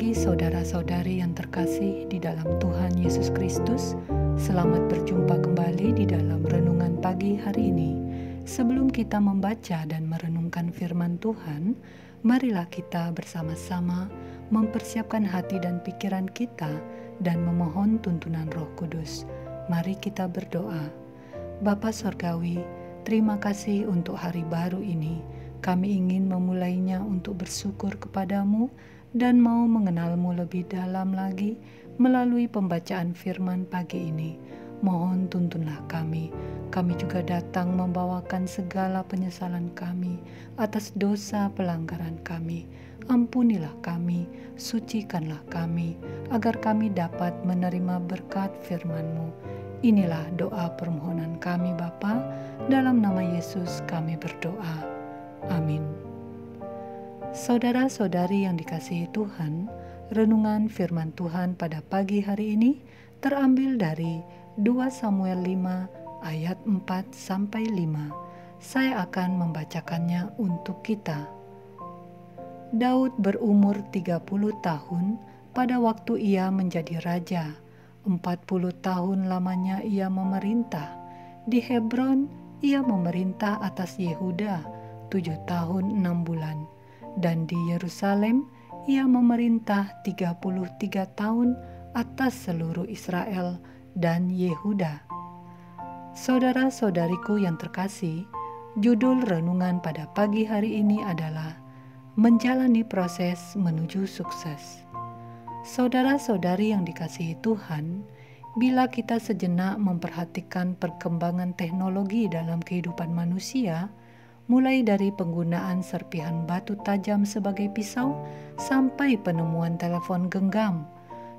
Mari saudara-saudari yang terkasih di dalam Tuhan Yesus Kristus, selamat berjumpa kembali di dalam renungan pagi hari ini. Sebelum kita membaca dan merenungkan firman Tuhan, marilah kita bersama-sama mempersiapkan hati dan pikiran kita dan memohon tuntunan Roh Kudus. Mari kita berdoa. Bapa Sorgawi, terima kasih untuk hari baru ini. Kami ingin memulainya untuk bersyukur kepadamu dan mau mengenalmu lebih dalam lagi melalui pembacaan firman pagi ini. Mohon tuntunlah kami. Kami juga datang membawakan segala penyesalan kami atas dosa pelanggaran kami. Ampunilah kami, sucikanlah kami, agar kami dapat menerima berkat firman-Mu. Inilah doa permohonan kami Bapa, dalam nama Yesus kami berdoa. Amin. Saudara-saudari yang dikasihi Tuhan, renungan firman Tuhan pada pagi hari ini terambil dari 2 Samuel 5 ayat 4-5. Saya akan membacakannya untuk kita. Daud berumur 30 tahun pada waktu ia menjadi raja. 40 tahun lamanya ia memerintah. Di Hebron ia memerintah atas Yehuda 7 tahun 6 bulan. Dan di Yerusalem ia memerintah 33 tahun atas seluruh Israel dan Yehuda. Saudara-saudariku yang terkasih, judul renungan pada pagi hari ini adalah Menjalani Proses Menuju Sukses. Saudara-saudari yang dikasihi Tuhan, bila kita sejenak memperhatikan perkembangan teknologi dalam kehidupan manusia, mulai dari penggunaan serpihan batu tajam sebagai pisau sampai penemuan telepon genggam.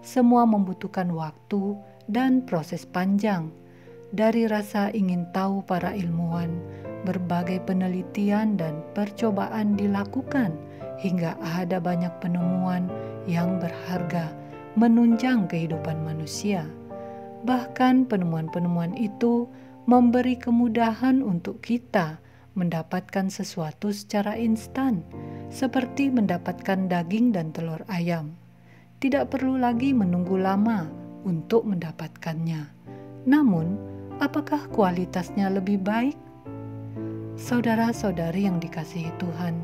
Semua membutuhkan waktu dan proses panjang. Dari rasa ingin tahu para ilmuwan, berbagai penelitian dan percobaan dilakukan hingga ada banyak penemuan yang berharga menunjang kehidupan manusia. Bahkan penemuan-penemuan itu memberi kemudahan untuk kita mendapatkan sesuatu secara instan, seperti mendapatkan daging dan telur ayam. Tidak perlu lagi menunggu lama untuk mendapatkannya. Namun, apakah kualitasnya lebih baik? Saudara-saudari yang dikasihi Tuhan,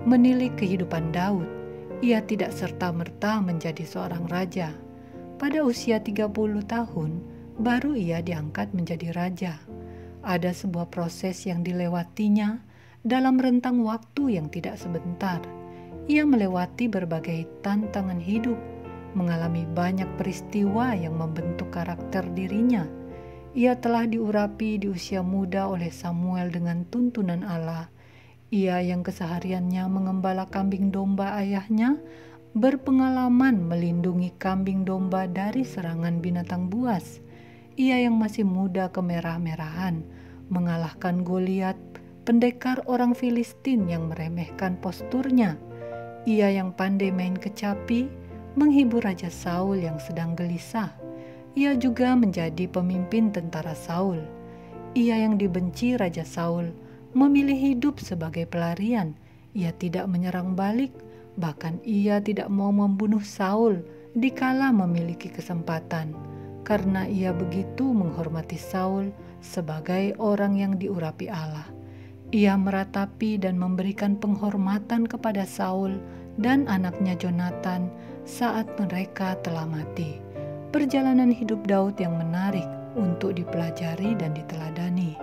menilik kehidupan Daud, ia tidak serta-merta menjadi seorang raja. Pada usia 30 tahun, baru ia diangkat menjadi raja. Ada sebuah proses yang dilewatinya dalam rentang waktu yang tidak sebentar. Ia melewati berbagai tantangan hidup, mengalami banyak peristiwa yang membentuk karakter dirinya. Ia telah diurapi di usia muda oleh Samuel dengan tuntunan Allah. Ia yang kesehariannya mengembala kambing domba ayahnya, berpengalaman melindungi kambing domba dari serangan binatang buas. Ia yang masih muda kemerah-merahan, mengalahkan Goliat, pendekar orang Filistin yang meremehkan posturnya. Ia yang pandai main kecapi, menghibur Raja Saul yang sedang gelisah. Ia juga menjadi pemimpin tentara Saul. Ia yang dibenci Raja Saul, memilih hidup sebagai pelarian. Ia tidak menyerang balik, bahkan ia tidak mau membunuh Saul dikala memiliki kesempatan. Karena ia begitu menghormati Saul sebagai orang yang diurapi Allah. Ia meratapi dan memberikan penghormatan kepada Saul dan anaknya Jonathan saat mereka telah mati. Perjalanan hidup Daud yang menarik untuk dipelajari dan diteladani.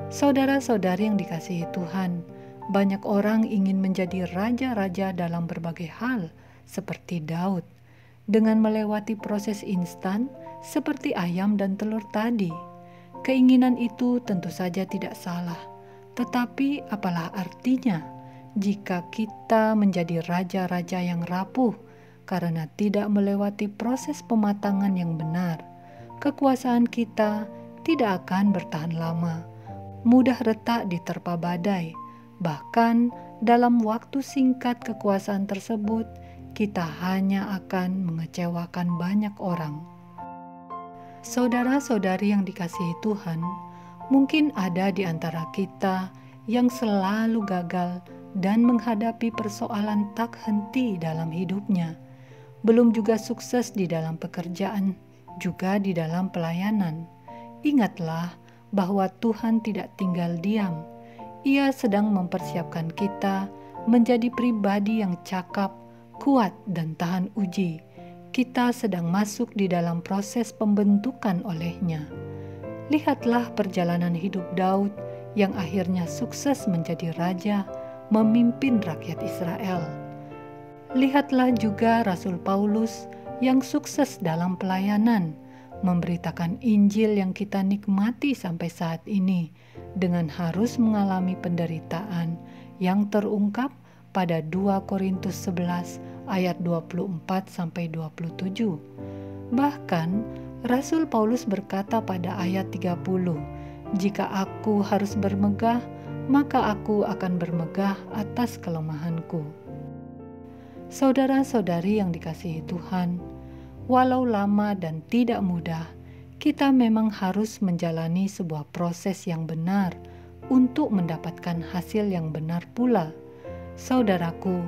Saudara-saudari yang dikasihi Tuhan, banyak orang ingin menjadi raja-raja dalam berbagai hal seperti Daud, dengan melewati proses instan seperti ayam dan telur tadi. Keinginan itu tentu saja tidak salah, tetapi apalah artinya jika kita menjadi raja-raja yang rapuh karena tidak melewati proses pematangan yang benar? Kekuasaan kita tidak akan bertahan lama, mudah retak diterpa badai. Bahkan dalam waktu singkat kekuasaan tersebut, kita hanya akan mengecewakan banyak orang. Saudara-saudari yang dikasihi Tuhan, mungkin ada di antara kita yang selalu gagal dan menghadapi persoalan tak henti dalam hidupnya. belum juga sukses di dalam pekerjaan, juga di dalam pelayanan. Ingatlah bahwa Tuhan tidak tinggal diam. Ia sedang mempersiapkan kita menjadi pribadi yang cakap, kuat, dan tahan uji. Kita sedang masuk di dalam proses pembentukan oleh-Nya. Lihatlah perjalanan hidup Daud yang akhirnya sukses menjadi raja, memimpin rakyat Israel. Lihatlah juga Rasul Paulus yang sukses dalam pelayanan, memberitakan Injil yang kita nikmati sampai saat ini dengan harus mengalami penderitaan yang terungkap pada 2 Korintus 11 ayat 24-27. Bahkan Rasul Paulus berkata pada ayat 30, "Jika aku harus bermegah, maka aku akan bermegah atas kelemahanku." Saudara-saudari yang dikasihi Tuhan, walau lama dan tidak mudah, kita memang harus menjalani sebuah proses yang benar untuk mendapatkan hasil yang benar pula. Saudaraku,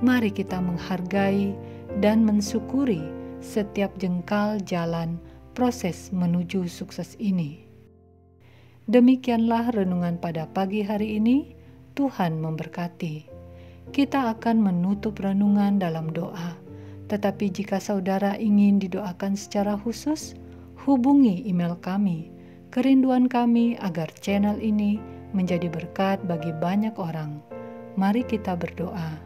mari kita menghargai dan mensyukuri setiap jengkal jalan proses menuju sukses ini. Demikianlah renungan pada pagi hari ini. Tuhan memberkati. Kita akan menutup renungan dalam doa. Tetapi jika saudara ingin didoakan secara khusus, hubungi email kami. Kerinduan kami agar channel ini menjadi berkat bagi banyak orang. Mari kita berdoa.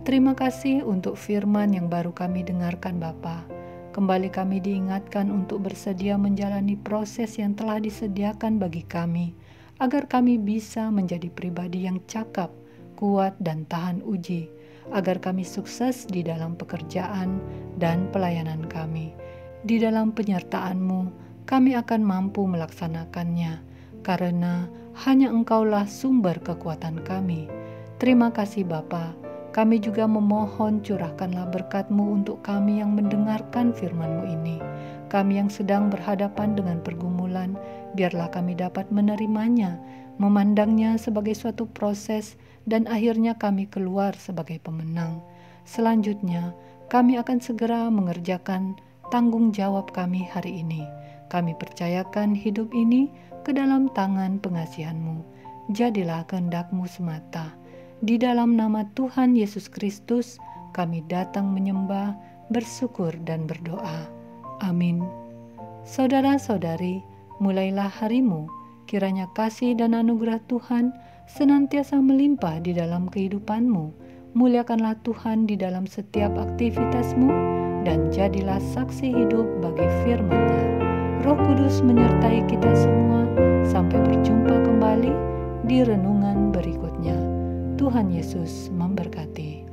Terima kasih untuk firman yang baru kami dengarkan Bapa. Kembali kami diingatkan untuk bersedia menjalani proses yang telah disediakan bagi kami, agar kami bisa menjadi pribadi yang cakap, kuat, dan tahan uji, agar kami sukses di dalam pekerjaan dan pelayanan kami. Di dalam penyertaan-Mu, kami akan mampu melaksanakannya, karena hanya Engkaulah sumber kekuatan kami. Terima kasih Bapa. Kami juga memohon curahkanlah berkat-Mu untuk kami yang mendengarkan firman-Mu ini. Kami yang sedang berhadapan dengan pergumulan, biarlah kami dapat menerimanya, memandangnya sebagai suatu proses, dan akhirnya kami keluar sebagai pemenang. Selanjutnya, kami akan segera mengerjakan tanggung jawab kami hari ini. Kami percayakan hidup ini ke dalam tangan pengasihan-Mu. Jadilah kehendak-Mu semata. Di dalam nama Tuhan Yesus Kristus, kami datang menyembah, bersyukur, dan berdoa. Amin. Saudara-saudari, mulailah harimu. Kiranya kasih dan anugerah Tuhan senantiasa melimpah di dalam kehidupanmu. Muliakanlah Tuhan di dalam setiap aktivitasmu, dan jadilah saksi hidup bagi firman-Nya. Roh Kudus menyertai kita semua. Sampai berjumpa kembali di renungan berikutnya. Tuhan Yesus memberkati.